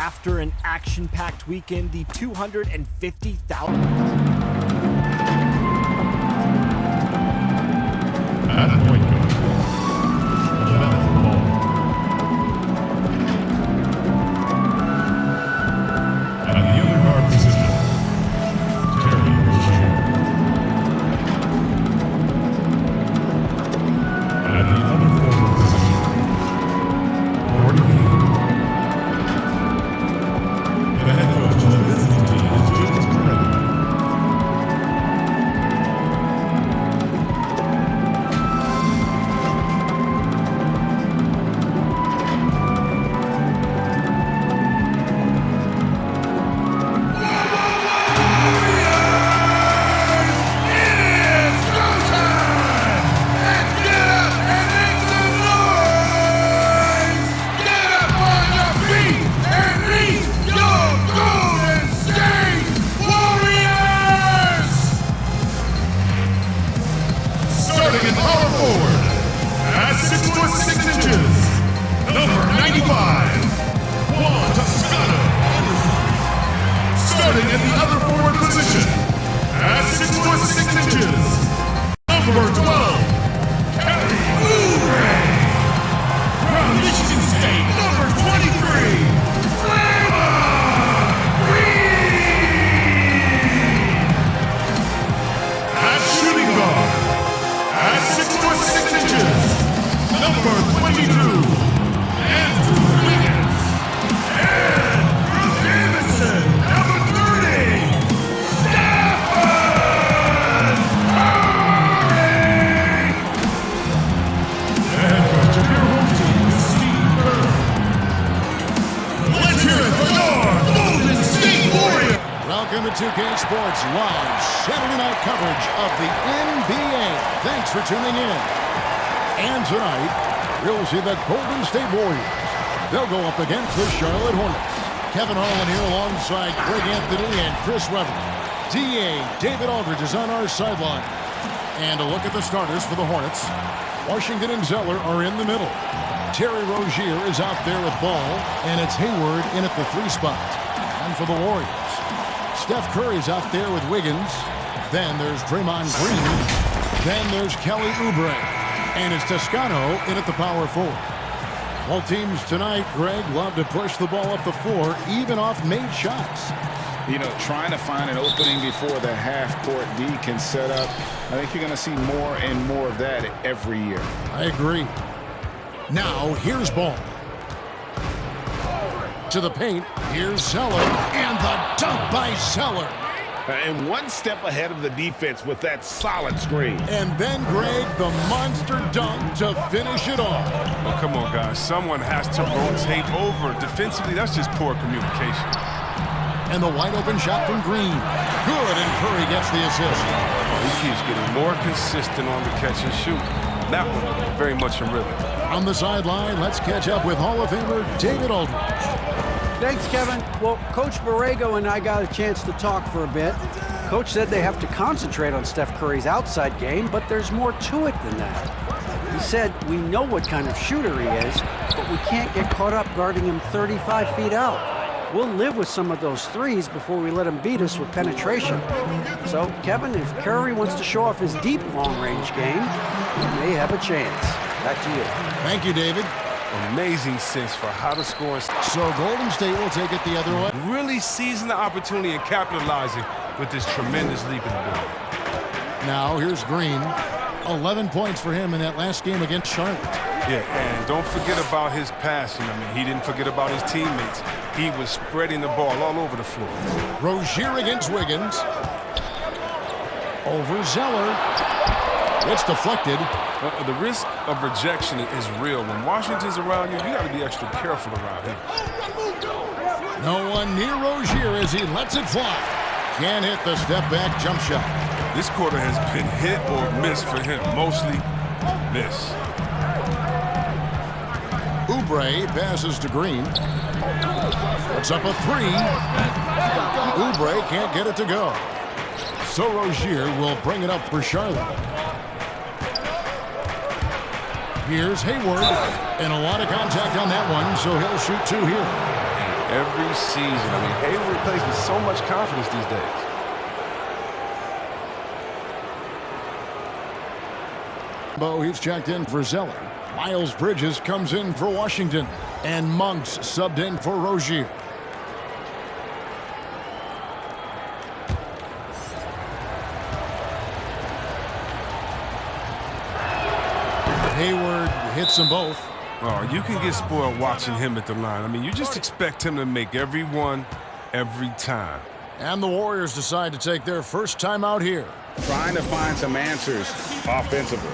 after an action-packed weekend, the 250,000... At point guard, 11th ball. At the other guard position, Terry Rozier. At the other forward position, Courtney. The head coach of the visiting team is James Curran. Starting in power forward, at 6 foot 6 inches, number 95, Juan Toscano. Starting in the other forward position, at 6 foot 6 inches, number 12, Kelly Libre. From Michigan State, number 23, at shooting guard, at 6 foot 6 inches, number 22, Andrew Wiggins. And from Davidson, number 30, Stephen Curry. And coach of your home team is Steve Kerr. Let's hear it for your Golden State Warriors. Welcome to 2K Sports Live Saturday night coverage of the NBA. Thanks for tuning in. And tonight, we'll see the Golden State Warriors. They'll go up against the Charlotte Hornets. Kevin Harlan here alongside Greg Anthony and Chris Webber. DA David Aldridge is on our sideline. And a look at the starters for the Hornets. Washington and Zeller are in the middle. Terry Rozier is out there with ball, and it's Hayward in at the 3 spot. And for the Warriors, Steph Curry's out there with Wiggins. Then there's Draymond Green. Then there's Kelly Oubre. And it's Toscano in at the power forward. All teams tonight, Greg, love to push the ball up the floor, even off made shots. You know, trying to find an opening before the half-court D can set up. I think you're going to see more and more of that every year. I agree. Now, here's Ball. To the paint, here's Zeller, and the dunk by Zeller. And one step ahead of the defense with that solid screen. And then, Greg, the monster dunk to finish it off. Oh, come on, guys. Someone has to rotate over. Defensively, that's just poor communication. And the wide-open shot from Green. Good, and Curry gets the assist. He keeps getting more consistent on the catch and shoot. That one, very much in rhythm. On the sideline, let's catch up with Hall of Famer David Aldridge. Thanks, Kevin. Well, Coach Borrego and I got a chance to talk for a bit. Coach said they have to concentrate on Steph Curry's outside game, but there's more to it than that. He said, we know what kind of shooter he is, but we can't get caught up guarding him 35 feet out. We'll live with some of those threes before we let him beat us with penetration. So, Kevin, if Curry wants to show off his deep long-range game, he may have a chance. Back to you. Thank you, David. Amazing sense for how to score. So Golden State will take it the other way. Really seizing the opportunity and capitalizing with this tremendous leap in the ball. Now here's Green. 11 points for him in that last game against Charlotte. Yeah, and don't forget about his passing. I mean, he didn't forget about his teammates. He was spreading the ball all over the floor. Rozier against Wiggins. Over Zeller. It's deflected. The risk of rejection is real. When Washington's around you, you got to be extra careful around him. No one near Rozier as he lets it fly. Can't hit the step-back jump shot. This quarter has been hit or miss for him. Mostly miss. Oubre passes to Green. Puts up a 3. Oubre can't get it to go. So Rozier will bring it up for Charlotte. Here's Hayward, and a lot of contact on that one, so he'll shoot 2 here. every season. I mean, Hayward plays with so much confidence these days. He's checked in for Zeller. Miles Bridges comes in for Washington. And Monks subbed in for Rozier. Hayward hits them both. Oh, you can get spoiled watching him at the line. I mean, you just expect him to make every one, every time. And the Warriors decide to take their first time out here. Trying to find some answers offensively.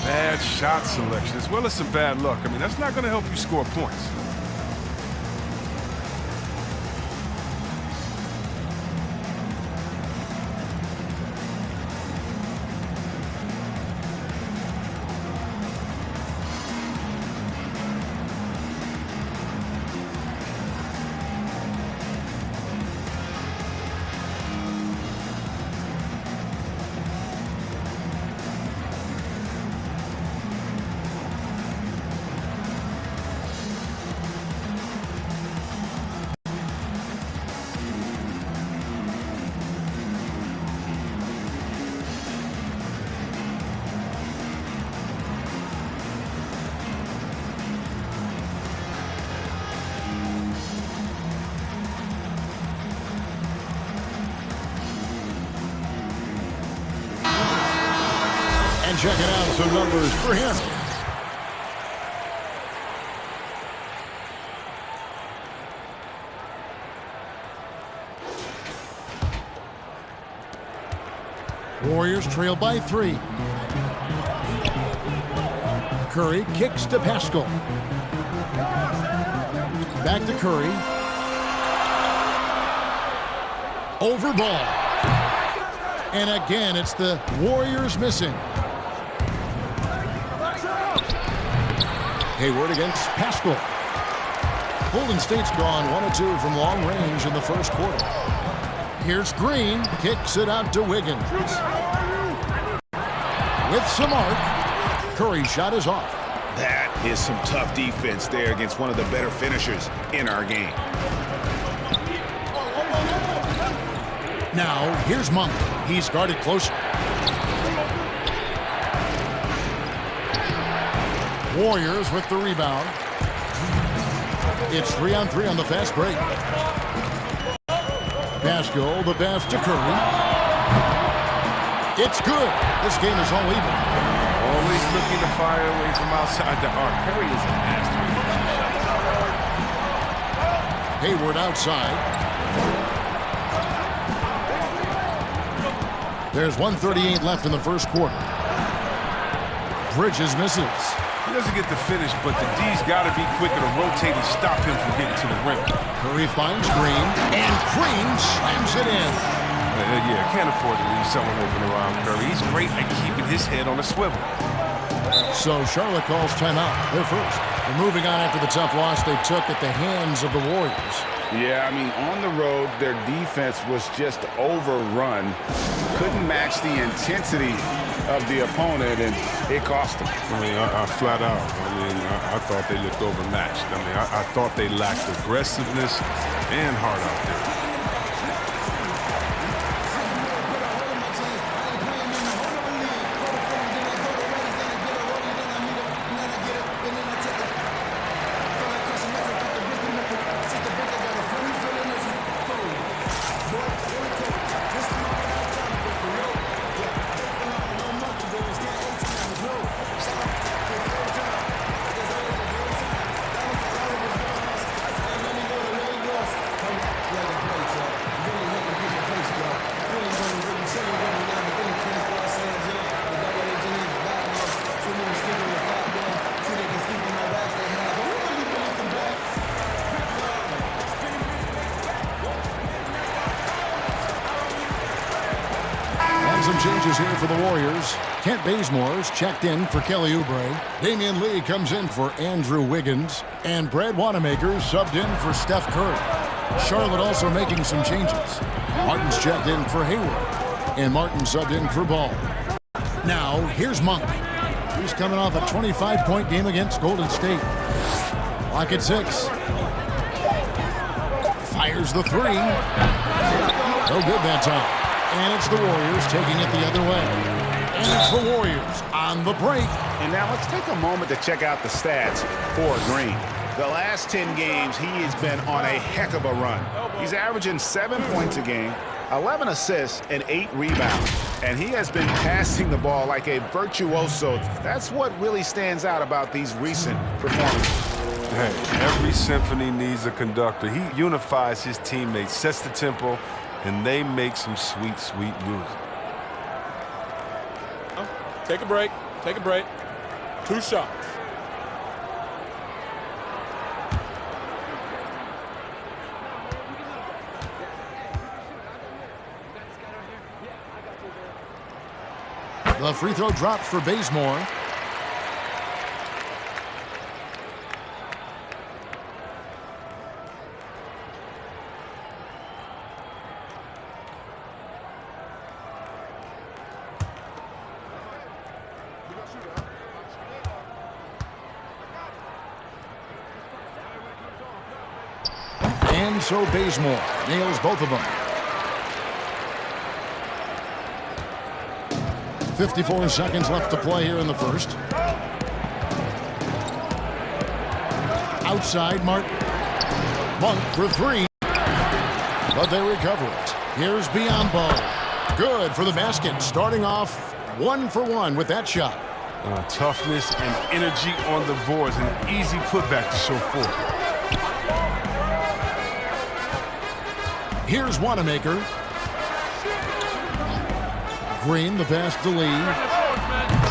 Bad shot selection as well as some bad luck. I mean, that's not going to help you score points. And checking out some numbers for him. Warriors trail by 3. Curry kicks to Pascal. Back to Curry. Over ball. And again, it's the Warriors missing. Hayward against Pascal. Golden State's gone 1 of 2 from long range in the first quarter. Here's Green, kicks it out to Wiggins. With some arc, Curry's shot is off. That is some tough defense there against one of the better finishers in our game. Now, here's Monk. He's guarded closer. Warriors with the rebound. It's 3-on-3 on the fast break. Pascal, the pass to Curry. It's good. This game is all even. Always looking to fire away from outside the arc. Curry is a master of these shots. Hayward outside. There's 1:38 left in the first quarter. Bridges misses. He doesn't get the finish, but the D's got to be quicker to rotate and stop him from getting to the rim. Curry finds Green, and Green slams it in. Yeah, can't afford to leave someone open around Curry. He's great at keeping his head on a swivel. So Charlotte calls timeout. They're first. And moving on after the tough loss they took at the hands of the Warriors. Yeah, I mean, on the road, their defense was just overrun. Couldn't match the intensity of the opponent, and it cost them. I mean, I flat out. I thought they looked overmatched. I mean, I thought they lacked aggressiveness and heart out there. Some changes here for the Warriors. Kent Bazemore's checked in for Kelly Oubre. Damian Lee comes in for Andrew Wiggins. And Brad Wanamaker's subbed in for Steph Curry. Charlotte also making some changes. Martin's checked in for Hayward. And Martin subbed in for Ball. Now, here's Monk. He's coming off a 25-point game against Golden State. Clock at 6. Fires the three. No good that time. And it's the Warriors taking it the other way. And it's the Warriors on the break. And now let's take a moment to check out the stats for Green. The last 10 games, he has been on a heck of a run. He's averaging 7 points a game, 11 assists, and 8 rebounds. And he has been passing the ball like a virtuoso. That's what really stands out about these recent performances. Hey, every symphony needs a conductor. He unifies his teammates, sets the tempo, and they make some sweet, sweet music. Take a break. Take a break. 2 shots. The free throw dropped for Bazemore. And so Bazemore nails both of them. 54 seconds left to play here in the first. Outside, Martin. Monk for three. But they recover it. Here's Biombo. Good for the basket. Starting off 1 for 1 with that shot. Toughness and energy on the boards. An easy putback to show forth. Here's Wanamaker. Green, the pass to Lee.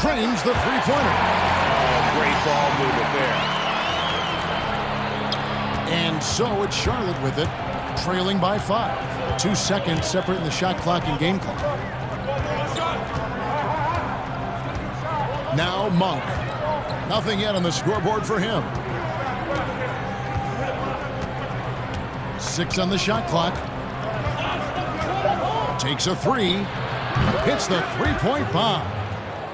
Drains the three-pointer. Great ball movement there. And so it's Charlotte with it, trailing by 5. 2 seconds separating the shot clock and game clock. Now Monk. Nothing yet on the scoreboard for him. 6 on the shot clock. Takes a 3. Hits the three-point bomb.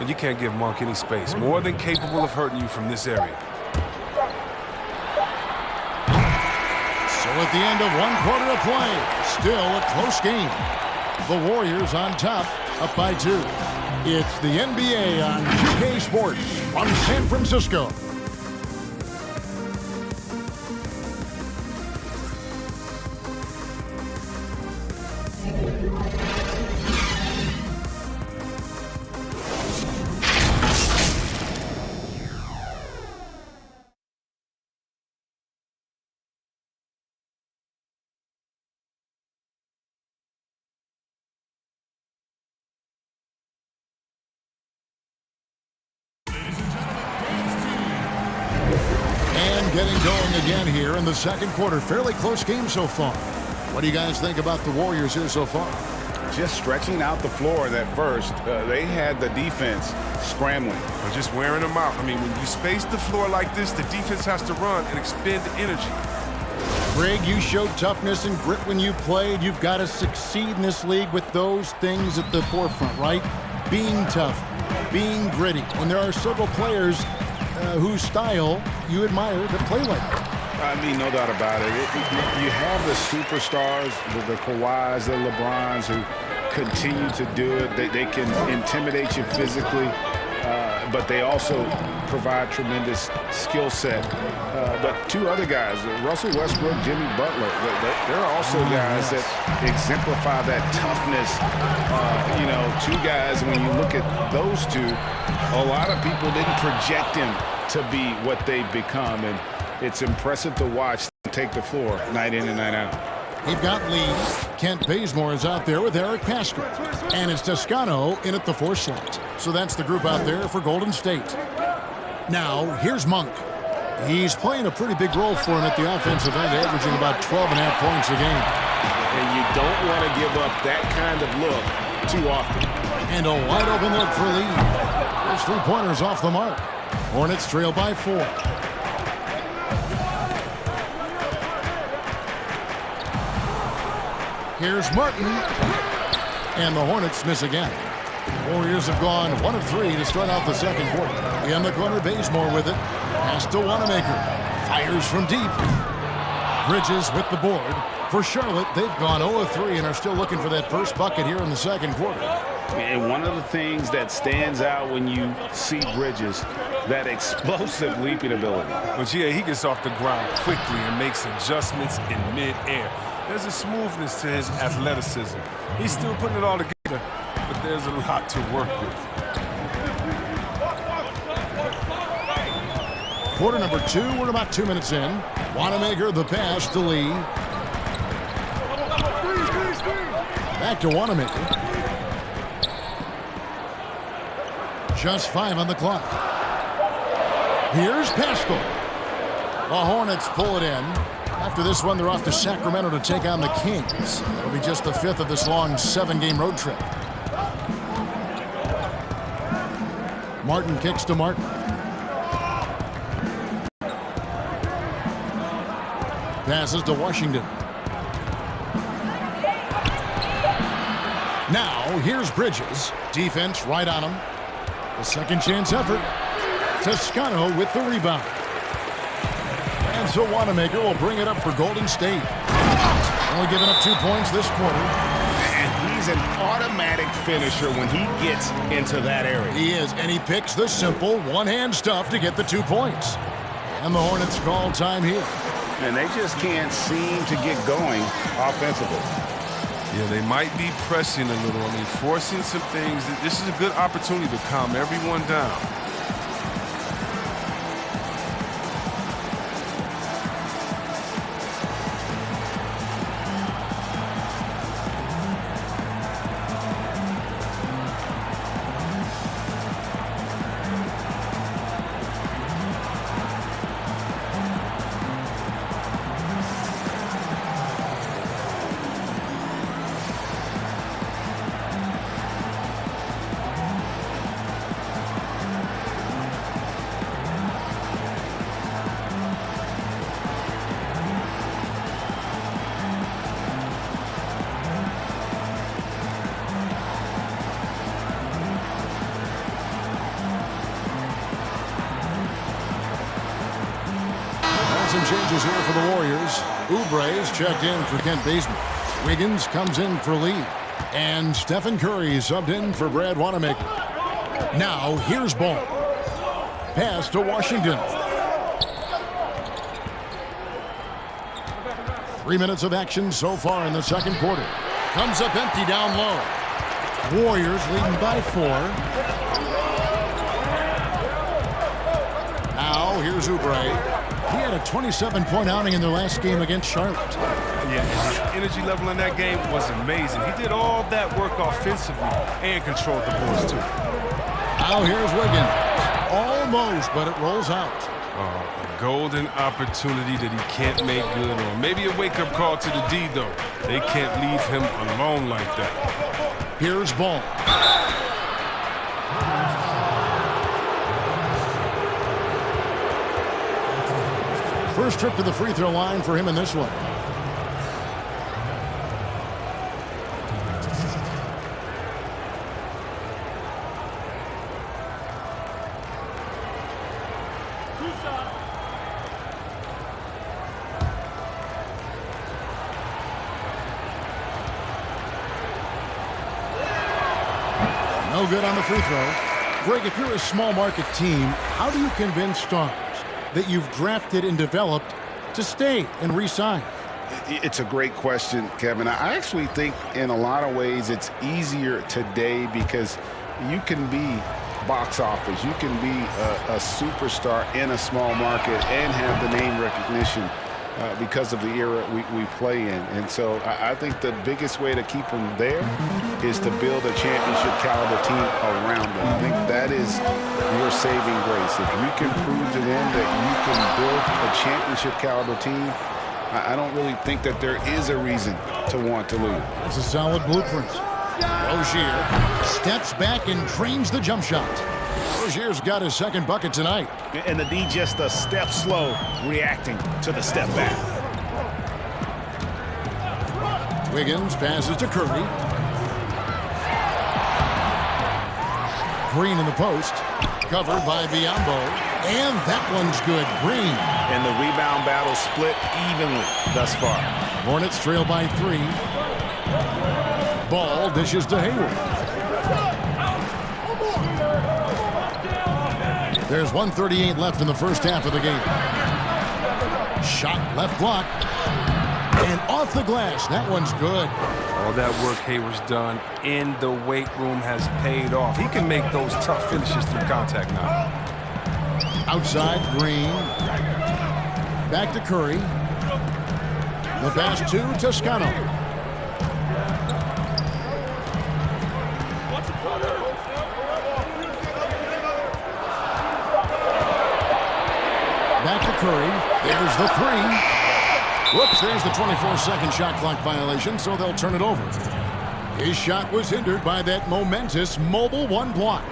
And you can't give Monk any space. More than capable of hurting you from this area. So at the end of 1 quarter of play, still a close game. The Warriors on top, up by 2. It's the NBA on 2K Sports from San Francisco. Getting going again here in the second quarter. Fairly close game so far. What do you guys think about the Warriors here so far? Just stretching out the floor at first. They had the defense scrambling. Or just wearing them out. I mean, when you space the floor like this, the defense has to run and expend energy. Greg, you showed toughness and grit when you played. You've got to succeed in this league with those things at the forefront, right? Being tough, being gritty. And there are several players whose style you admire that play like that. I mean, no doubt about it. You have the superstars, the Kawhis, the LeBrons, who continue to do it. They can intimidate you physically, but they also provide tremendous skill set. But 2 other guys, Russell Westbrook, Jimmy Butler, there are also guys that exemplify that toughness. 2 guys, when you look at those 2, a lot of people didn't project them to be what they've become, and it's impressive to watch them take the floor night in and night out. You've got Lee. Kent Bazemore is out there with Eric Pascal. And it's Toscano in at the 4 slot. So that's the group out there for Golden State. Now, here's Monk. He's playing a pretty big role for him at the offensive end, averaging about 12.5 points a game. And you don't want to give up that kind of look too often. And a wide open look for Lee. His 3-pointers off the mark. Hornets trail by 4. Here's Martin. And the Hornets miss again. Warriors have gone 1 of 3 to start out the second quarter. In the corner, Bazemore with it. Pass to Wanamaker. Fires from deep. Bridges with the board. For Charlotte, they've gone 0-3 and are still looking for that first bucket here in the second quarter. And one of the things that stands out when you see Bridges, that explosive leaping ability. But yeah, he gets off the ground quickly and makes adjustments in mid-air. There's a smoothness to his athleticism. He's still putting it all together, but there's a lot to work with. Quarter number 2, we're about 2 minutes in. Wanamaker the pass to Lee. Back to Wanamaker. Just 5 on the clock. Here's Pascal. The Hornets pull it in. After this one, they're off to Sacramento to take on the Kings. It'll be just the 5th of this long 7-game road trip. Martin kicks to Martin. Passes to Washington. Now, here's Bridges. Defense right on him. A second chance effort. Toscano with the rebound. And so Wanamaker will bring it up for Golden State. Only giving up 2 points this quarter. And he's an automatic finisher when he gets into that area. He is, and he picks the simple one-hand stuff to get the 2 points. And the Hornets call time here. And they just can't seem to get going offensively. Yeah, they might be pressing a little. I mean, forcing some things. This is a good opportunity to calm everyone down. Some changes here for the Warriors. Oubre's checked in for Kent Bazemore. Wiggins comes in for Lee. And Stephen Curry subbed in for Brad Wanamaker. Now, here's Ball. Pass to Washington. 3 minutes of action so far in the second quarter. Comes up empty down low. Warriors leading by 4. Now, here's Oubre. He had a 27-point outing in their last game against Charlotte. Yeah, his energy level in that game was amazing. He did all that work offensively and controlled the boards, too. Now here's Wiggins. Almost, but it rolls out. A golden opportunity that he can't make good on. Maybe a wake-up call to the D, though. They can't leave him alone like that. Here's Ball. First trip to the free throw line for him in this one. No good on the free throw. Greg, if you're a small market team, how do you convince stars that you've drafted and developed to stay and re-sign? It's a great question, Kevin. I actually think in a lot of ways it's easier today because you can be box office. You can be a superstar in a small market and have the name recognition because of the era we play in. And so I think the biggest way to keep them there is to build a championship caliber team around them. I think that is your saving grace. If you can prove to them that you can build a championship caliber team, I don't really think that there is a reason to want to lose. That's a solid blueprint. Rozier steps back and drains the jump shot. Rozier's got his second bucket tonight. And the D just a step slow reacting to the step back. Wiggins passes to Curry. Green in the post. Covered by Biyombo. And that one's good. Green. And the rebound battle split evenly thus far. Hornets trail by 3. Ball dishes to Hayward. There's 1:38 left in the first half of the game. Shot left block. And off the glass. That one's good. All that work Hayward's done in the weight room has paid off. He can make those tough finishes through contact now. Outside, Green. Back to Curry. The pass to Toscano. Back to Curry. There's the 3. Whoops, there's the 24-second shot clock violation, so they'll turn it over. His shot was hindered by that momentous mobile 1 block.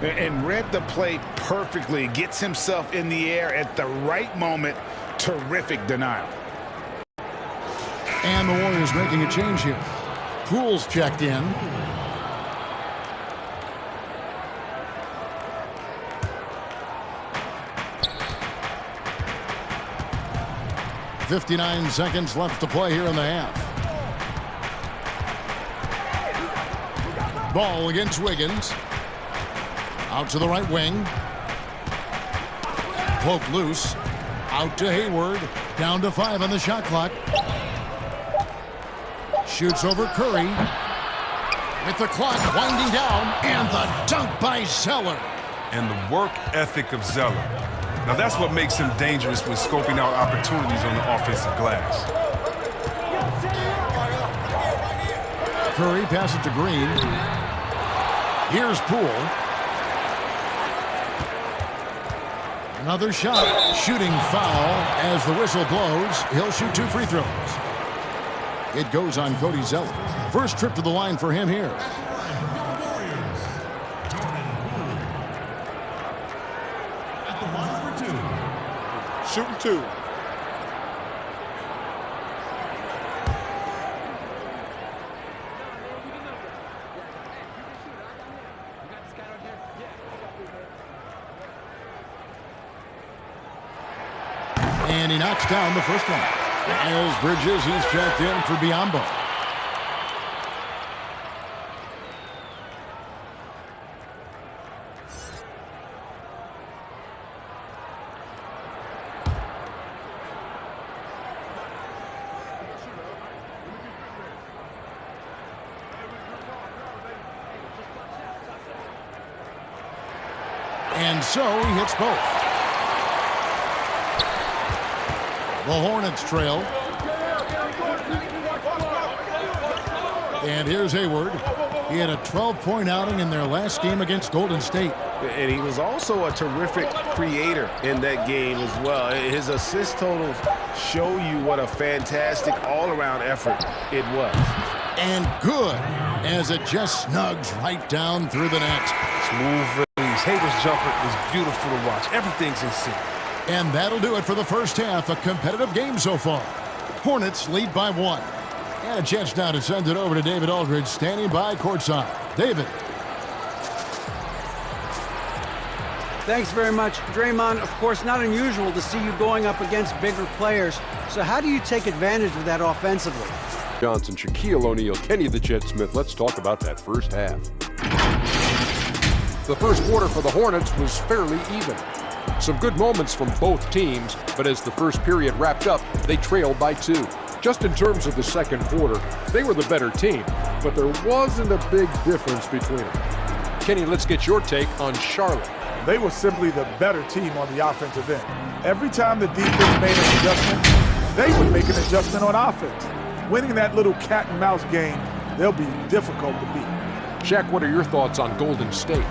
And read the play perfectly. Gets himself in the air at the right moment. Terrific denial. And the Warriors making a change here. Poole's checked in. .59 seconds left to play here in the half. Ball against Wiggins. Out to the right wing. Poke loose. Out to Hayward. Down to 5 on the shot clock. Shoots over Curry. With the clock winding down. And the dunk by Zeller. And the work ethic of Zeller. Now that's what makes him dangerous when scoping out opportunities on the offensive glass. Curry passes it to Green. Here's Poole. Another shot. Shooting foul as the whistle blows. He'll shoot 2 free throws. It goes on Cody Zeller. First trip to the line for him here. Shooting 2. And he knocks down the first one. As Bridges, he's checked in for Biyombo. And so he hits both. The Hornets trail. And here's Hayward. He had a 12-point outing in their last game against Golden State. And he was also a terrific creator in that game as well. His assist totals show you what a fantastic all-around effort it was. And good as it just snugs right down through the net. Smooth release. Hayward's jumper is beautiful to watch. Everything's in sync. And that'll do it for the first half. A competitive game so far. Hornets lead by 1. And a chance now to send it over to David Aldridge, standing by courtside. David. Thanks very much. Draymond, of course, not unusual to see you going up against bigger players. So how do you take advantage of that offensively? Johnson, Shaquille O'Neal, Kenny the Jet Smith. Let's talk about that first half. The first quarter for the Hornets was fairly even. Some good moments from both teams, but as the first period wrapped up, they trailed by 2. Just in terms of the second quarter, they were the better team, but there wasn't a big difference between them. Kenny, let's get your take on Charlotte. They were simply the better team on the offensive end. Every time the defense made an adjustment, they would make an adjustment on offense. Winning that little cat and mouse game, they'll be difficult to beat. Shaq, what are your thoughts on Golden State?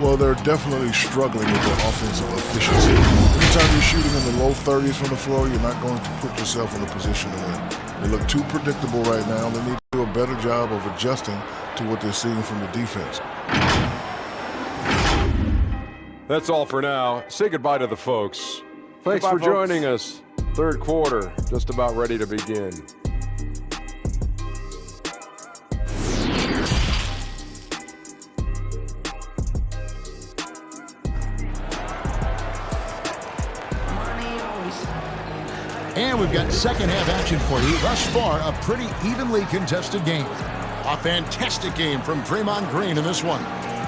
Well, they're definitely struggling with their offensive efficiency. Anytime you're shooting in the low 30s from the floor, you're not going to put yourself in a position to win. They look too predictable right now. They need to do a better job of adjusting to what they're seeing from the defense. That's all for now. Say goodbye to the folks. Thanks for joining us. Third quarter, just about ready to begin. And we've got second half action for you. Thus far, a pretty evenly contested game. A fantastic game from Draymond Green in this one.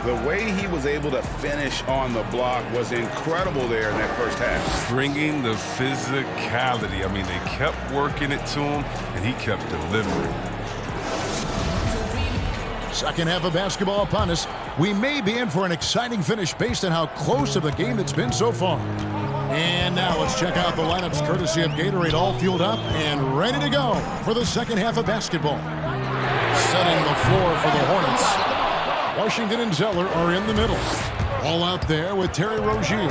The way he was able to finish on the block was incredible there in that first half. Bringing the physicality. I mean, they kept working it to him, and he kept delivering. Second half of basketball upon us. We may be in for an exciting finish based on how close of a game it's been so far. And now let's check out the lineups courtesy of Gatorade, all fueled up and ready to go for the second half of basketball. Setting the floor for the Hornets. Washington and Zeller are in the middle. All out there with Terry Rozier.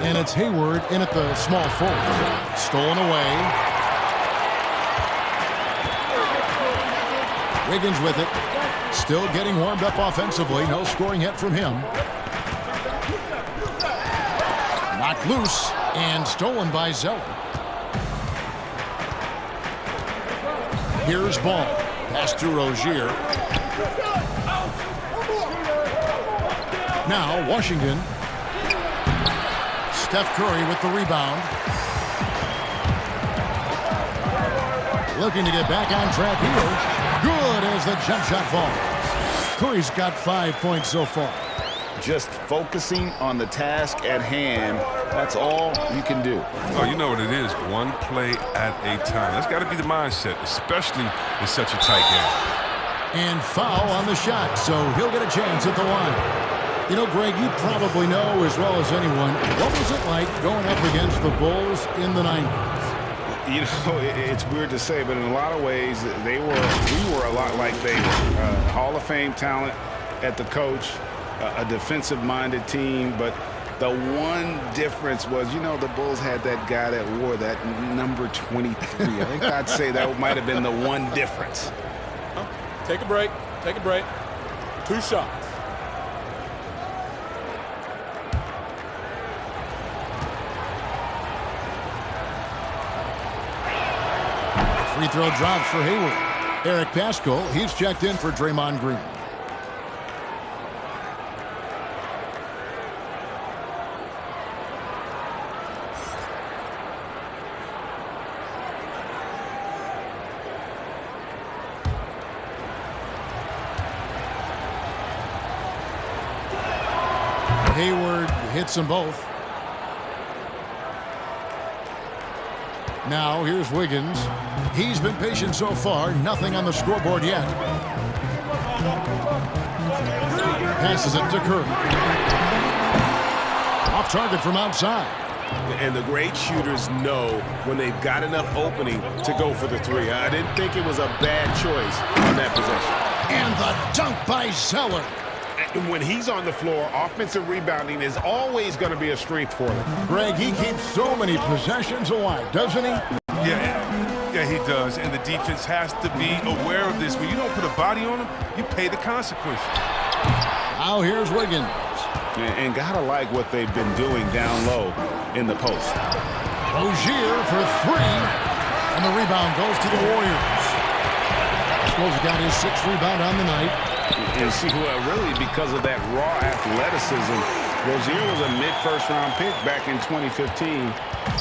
And it's Hayward in at the small forward. Stolen away. Wiggins with it. Still getting warmed up offensively. No scoring hit from him. Knocked loose and stolen by Zeller. Here's ball. Pass to Rozier. Now Washington. Steph Curry with the rebound. Looking to get back on track here. Good as the jump shot falls. Curry's got 5 points so far. Just focusing on the task at hand, that's all you can do. Oh, you know what it is. One play at a time. That's got to be the mindset, especially in such a tight game. And foul on the shot, so he'll get a chance at the line. You know, Greg, you probably know as well as anyone, what was it like going up against the Bulls in the 90s? You know, it's weird to say, but in a lot of ways, we were a lot like they were. Hall of Fame talent at the coach, a defensive-minded team, but the one difference was, you know, the Bulls had that guy that wore that number 23. I think I'd say that might have been the one difference. Take a break. Take a break. 2 shots. Free throw drops for Hayward. Eric Pascal, he's checked in for Draymond Green. Hayward hits them both. Now here's Wiggins. He's been patient so far. Nothing on the scoreboard yet. Passes it to Curry. Off target from outside. And the great shooters know when they've got enough opening to go for the three. I didn't think it was a bad choice on that possession. And the dunk by Zeller. And when he's on the floor, offensive rebounding is always going to be a strength for them. Greg, he keeps so many possessions alive, doesn't he? Yeah, he does. And the defense has to be aware of this. When you don't put a body on him, you pay the consequences. Now here's Wiggins. And gotta like what they've been doing down low in the post. Rozier for 3. And the rebound goes to the Warriors. Scholes got his 6th rebound on the night. And see who really, because of that raw athleticism, Rozier was a mid-first round pick back in 2015.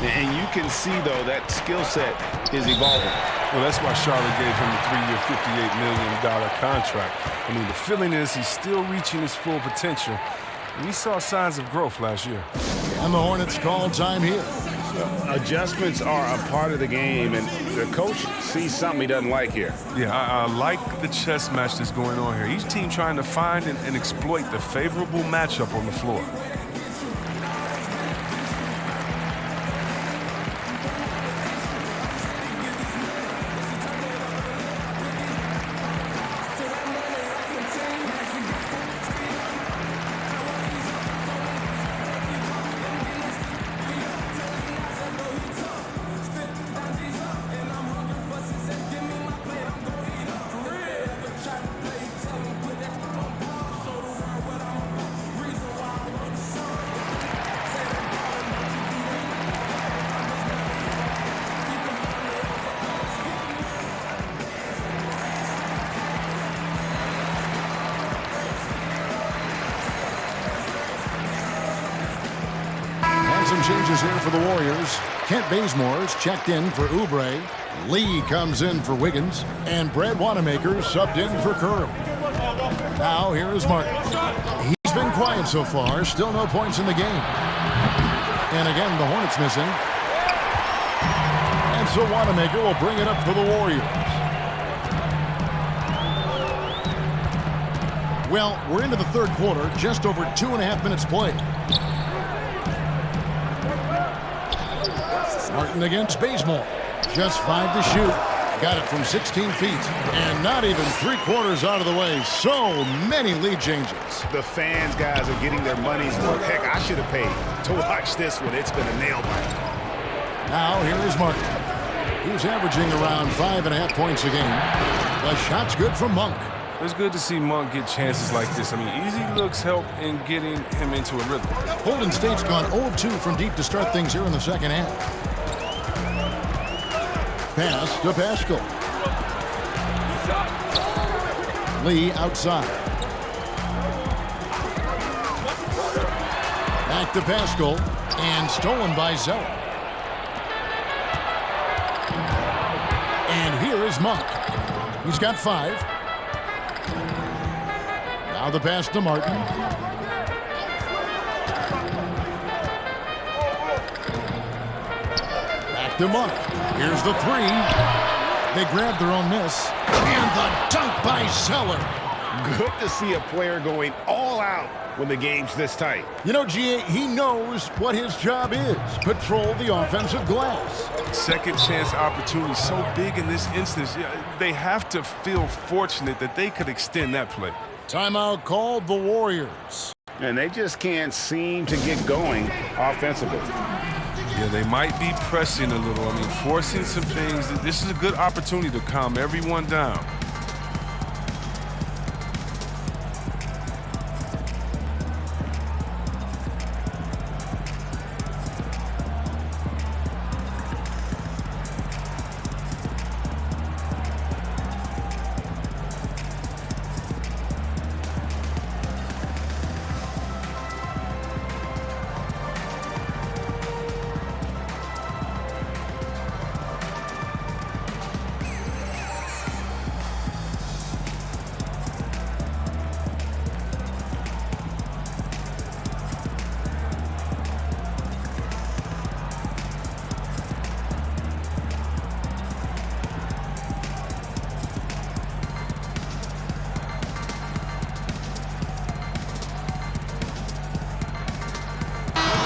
And you can see, though, that skill set is evolving. Well, that's why Charlotte gave him a 3-year, $58 million contract. I mean, the feeling is he's still reaching his full potential. And we saw signs of growth last year. And the Hornets call time here. Adjustments are a part of the game, and the coach sees something he doesn't like here. Yeah, I like the chess match that's going on here. Each team trying to find and exploit the favorable matchup on the floor. changes here for the Warriors. Kent Bazemore's checked in for Libre. Lee comes in for Wiggins. And Brad Wanamaker subbed in for Curry. Now here is Martin. He's been quiet so far. Still no points in the game. And again, the Hornets missing. And so Wanamaker will bring it up for the Warriors. Well, we're into the third quarter. Just over 2.5 minutes played. Martin against Bazemore. Just 5 to shoot. Got it from 16 feet. And not even 3/4 out of the way. So many lead changes. The fans, guys, are getting their money's worth. Heck, I should have paid to watch this one. It's been a nail biter. Now here is Martin. He's averaging around 5.5 points a game. The shot's good from Monk. It's good to see Monk get chances like this. I mean, easy looks help in getting him into a rhythm. Golden State's gone 0 of 2 from deep to start things here in the second half. Pass to Pascal. Lee outside. Back to Pascal. And stolen by Zeller. And here is Monk. He's got 5. Now the pass to Martin. Back to Monk. Here's the 3. They grabbed their own miss. And the dunk by Zeller. Good to see a player going all out when the game's this tight. You know, G.A., he knows what his job is. Patrol the offensive glass. Second chance opportunity so big in this instance. They have to feel fortunate that they could extend that play. Timeout called the Warriors. And they just can't seem to get going offensively. Yeah, they might be pressing a little. I mean, forcing some things. This is a good opportunity to calm everyone down.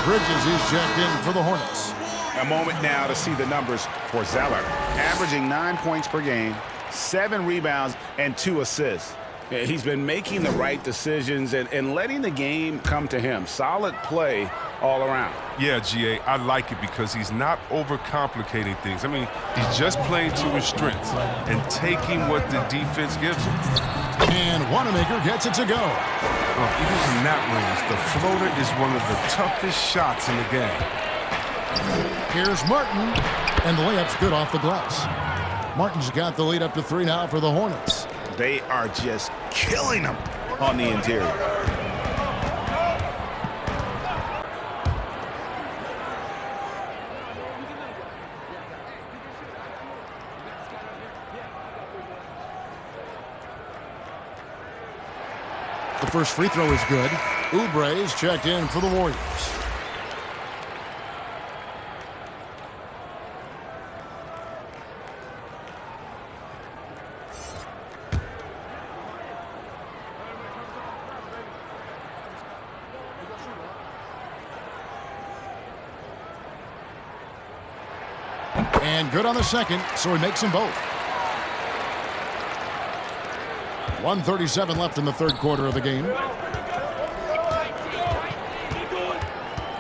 Bridges is checked in for the Hornets. A moment now to see the numbers for Zeller. Averaging 9 points per game, 7 rebounds, and 2 assists. He's been making the right decisions and letting the game come to him. Solid play all around. Yeah, G.A., I like it because he's not overcomplicating things. I mean, he's just playing to his strengths and taking what the defense gives him. And Wanamaker gets it to go. Even from that range, the floater is one of the toughest shots in the game. Here's Martin, and the layup's good off the glass. Martin's got the lead up to 3 now for the Hornets. They are just killing them on the interior. The first free throw is good. Libre is checked in for the Warriors. And good on the second, so he makes them both. 1:37 left in the third quarter of the game.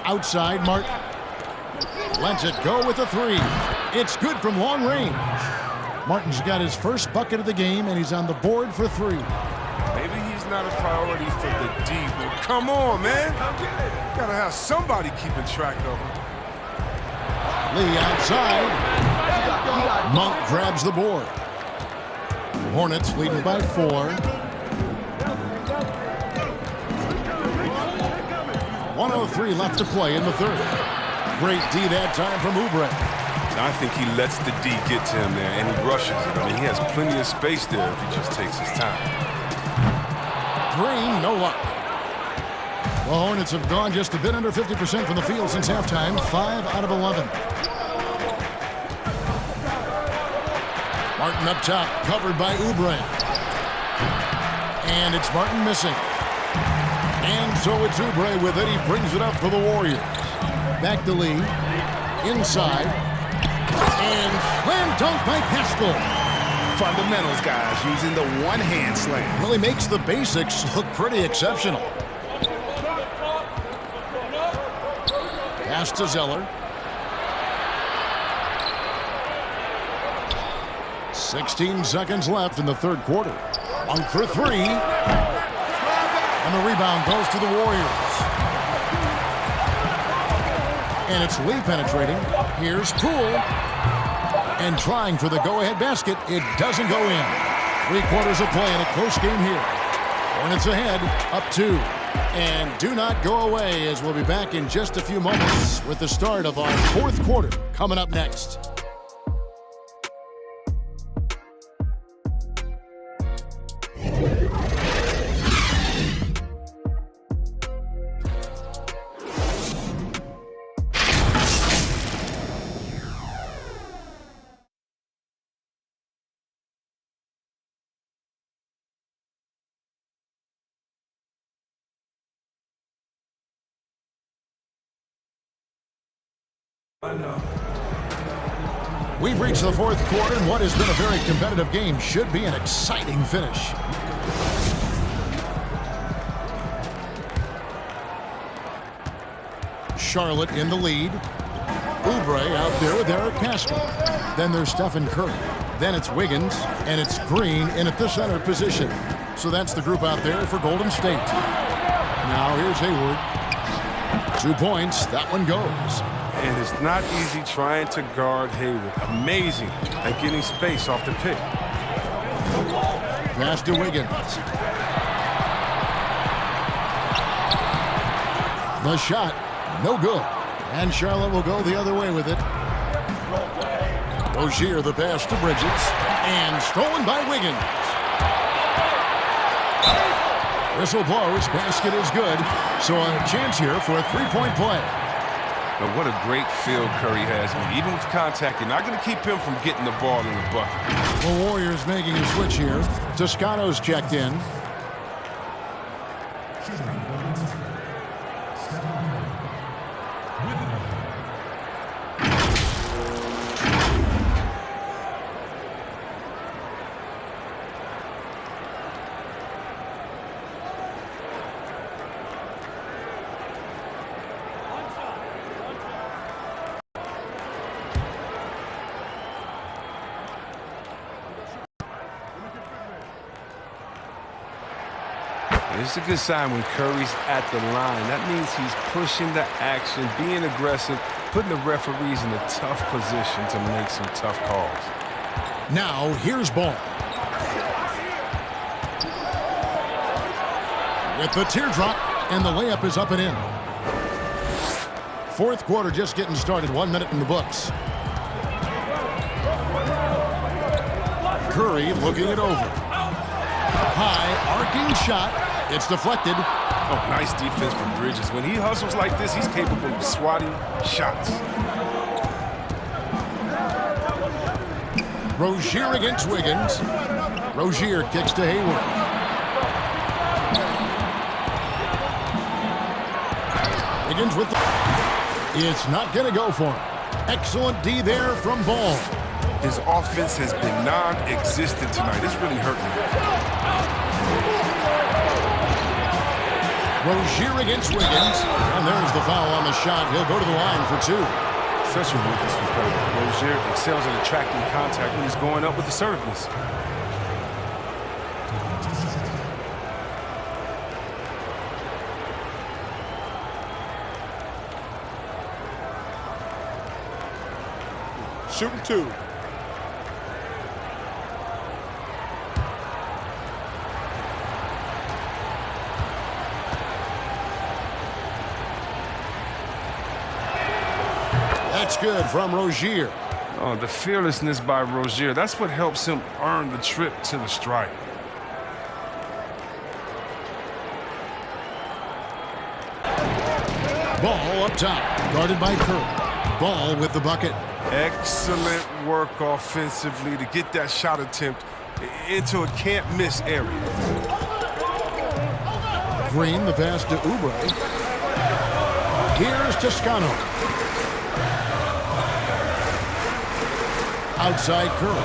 Outside, Martin. Lets it go with a 3. It's good from long range. Martin's got his first bucket of the game, and he's on the board for 3. Maybe he's not a priority for the D, but come on, man. Gotta have somebody keeping track of him. Lee outside. Monk grabs the board. Hornets leading by 4. 1:03 left to play in the third. Great D that time from Libre. I think he lets the D get to him there, and he rushes it. I mean, he has plenty of space there if he just takes his time. Green, no luck. The Hornets have gone just a bit under 50% from the field since halftime, 5 out of 11. Martin up top, covered by Libre. And it's Martin missing. And so it's Libre with it. He brings it up for the Warriors. Back to Lee. Inside. And slam dunk by Pascal. Fundamentals, guys, using the one-hand slam. Really makes the basics look pretty exceptional. Pass to Zeller. 16 seconds left in the third quarter. Long for three. And the rebound goes to the Warriors. And it's Lee penetrating. Here's Poole. And trying for the go-ahead basket. It doesn't go in. 3 quarters of play in a close game here. Hornets ahead, up 2. And do not go away, as we'll be back in just a few moments with the start of our fourth quarter coming up next. We've reached the fourth quarter, and what has been a very competitive game should be an exciting finish. Charlotte in the lead. Libre out there with Eric Pascal. Then there's Stephen Curry. Then it's Wiggins, and it's Green in at the center position. So that's the group out there for Golden State. Now here's Hayward. 2 points. That one goes. And it's not easy trying to guard Hayward. Amazing at getting space off the pick. Pass to Wiggins. The shot, no good. And Charlotte will go the other way with it. Rozier the pass to Bridges. And stolen by Wiggins. Whistle blows, basket is good. So a chance here for a three-point play. But what a great feel Curry has. I mean, even with contact, you're not going to keep him from getting the ball in the bucket. The Warriors making a switch here. Toscano's checked in. It's a good sign when Curry's at the line. That means he's pushing the action, being aggressive, putting the referees in a tough position to make some tough calls. Now, here's Ball. With the teardrop, and the layup is up and in. Fourth quarter just getting started, 1 minute in the books. Curry looking it over. High, arcing shot. It's deflected. Oh, nice defense from Bridges. When he hustles like this, he's capable of swatting shots. Rozier against Wiggins. Rozier kicks to Hayward. Wiggins with the... It's not going to go for him. Excellent D there from Ball. His offense has been non-existent tonight. It's really hurting him. Rozier against Wiggins. And there's the foul on the shot. He'll go to the line for 2. Such a ruthless competitor. Rozier excels at attracting contact when he's going up with the assertiveness. Shooting 2. That's good from Rozier. Oh, the fearlessness by Rozier. That's what helps him earn the trip to the stripe. Ball up top, guarded by Curry. Ball with the bucket. Excellent work offensively to get that shot attempt into a can't-miss area. Green, the pass to Libre. Here's Toscano. Outside Curry.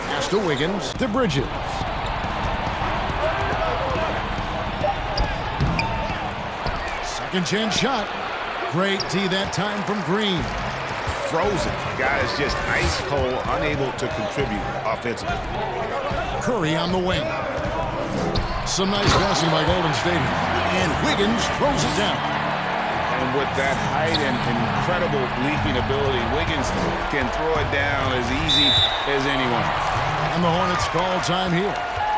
Pass to Wiggins, to Bridges. Second chance shot. Great D that time from Green. Frozen. Guy is just ice cold, unable to contribute offensively. Curry on the wing. Some nice passing by Golden State. And Wiggins throws it down. And with that height and incredible leaping ability, Wiggins can throw it down as easy as anyone. And the Hornets call time here.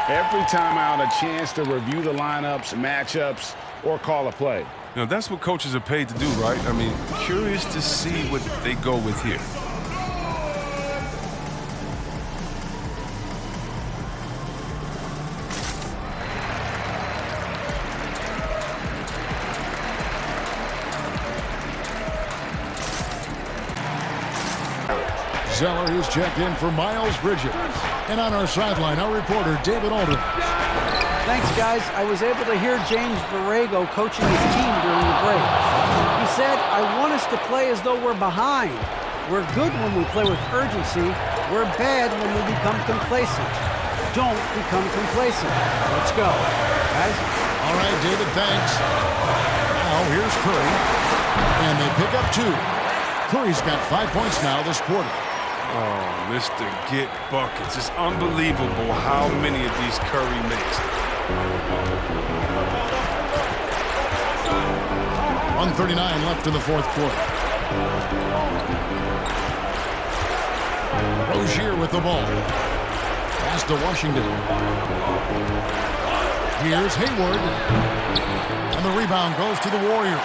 Every time out, a chance to review the lineups, matchups, or call a play. You know, that's what coaches are paid to do, right? I mean, curious to see what they go with here. Zeller is checked in for Miles Bridges. And on our sideline, our reporter, David Aldridge. Thanks, guys. I was able to hear James Borrego coaching his team during the break. He said, I want us to play as though we're behind. We're good when we play with urgency. We're bad when we become complacent. Don't become complacent. Let's go. Guys? All right, David, thanks. Now, here's Curry. And they pick up 2. Curry's got 5 points now this quarter. Oh, Mr. Get Buckets. It's unbelievable how many of these Curry makes. 1:39 left in the fourth quarter. Rozier with the ball. Pass to Washington. Here's Hayward. And the rebound goes to the Warriors.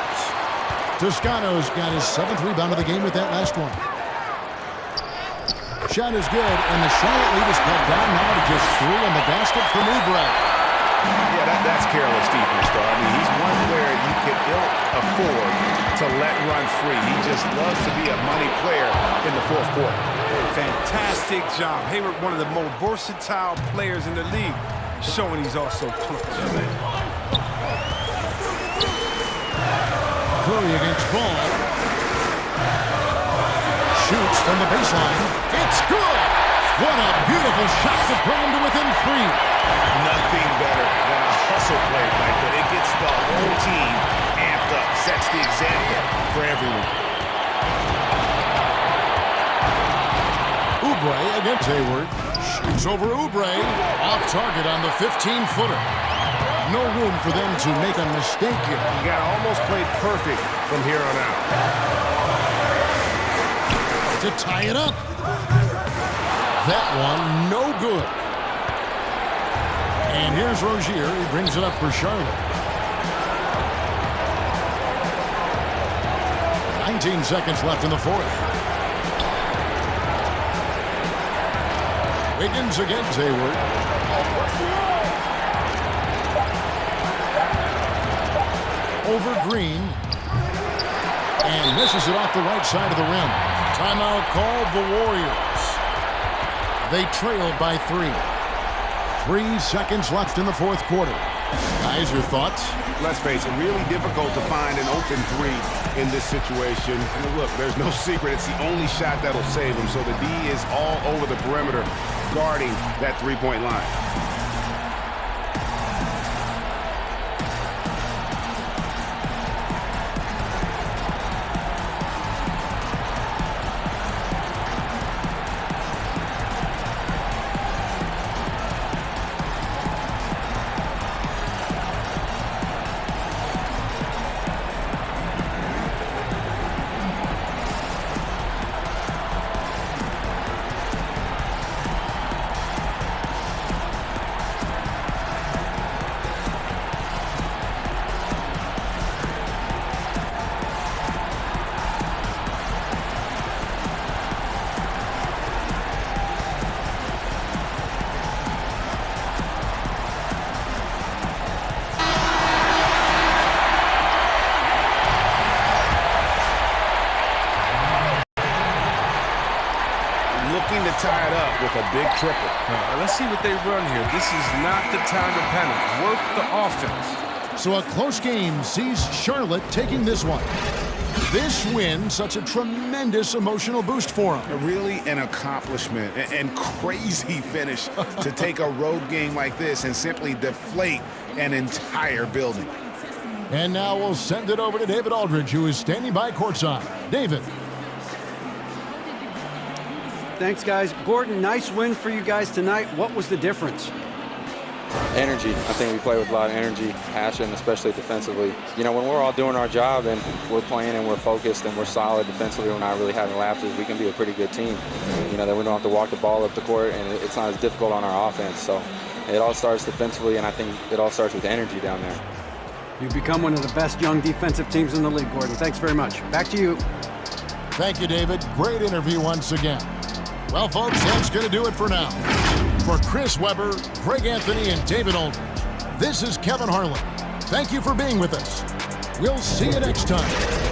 Toscano's got his 7th rebound of the game with that last one. Shot is good, and the Charlotte lead is cut down now to just 3 in the basket for Libre. Yeah, that's careless defense, though. I mean, he's one player you can ill afford to let run free. He just loves to be a money player in the fourth quarter. Fantastic job. Hayward, one of the more versatile players in the league, showing he's also clutch. Curry against Ball. Shoots from the baseline. It's good! What a beautiful shot to bring him to within 3. Nothing better than a hustle play like that. It gets the whole team amped up, sets the example for everyone. Libre against Hayward. Shoots over Libre. Off target on the 15-footer. No room for them to make a mistake here. You got to almost play perfect from here on out. To tie it up. That one, no good. And here's Rozier. He brings it up for Charlotte. 19 seconds left in the fourth. Wiggins against Hayward. Over Green. And misses it off the right side of the rim. Timeout called the Warriors. They trailed by 3. 3 seconds left in the fourth quarter. Guys, your thoughts? Let's face it, really difficult to find an open 3 in this situation. And look, there's no secret. It's the only shot that'll save him. So the D is all over the perimeter guarding that three-point line. looking to tie it up with a big triple. Let's see what they run here. This is not the time to panic. Work the offense. So a close game sees Charlotte taking this one. This win, such a tremendous emotional boost for them. Really an accomplishment and crazy finish to take a road game like this and simply deflate an entire building. And now we'll send it over to David Aldridge, who is standing by courtside. David. Thanks, guys. Gordon, nice win for you guys tonight. What was the difference? Energy. I think we play with a lot of energy, passion, especially defensively. You know, when we're all doing our job and we're playing and we're focused and we're solid defensively, we're not really having lapses, we can be a pretty good team. You know, that we don't have to walk the ball up the court, and it's not as difficult on our offense. So it all starts defensively, and I think it all starts with energy down there. You've become one of the best young defensive teams in the league, Gordon. Thanks very much. Back to you. Thank you, David. Great interview once again. Well, folks, that's going to do it for now. For Chris Webber, Greg Anthony, and David Aldridge, this is Kevin Harlan. Thank you for being with us. We'll see you next time.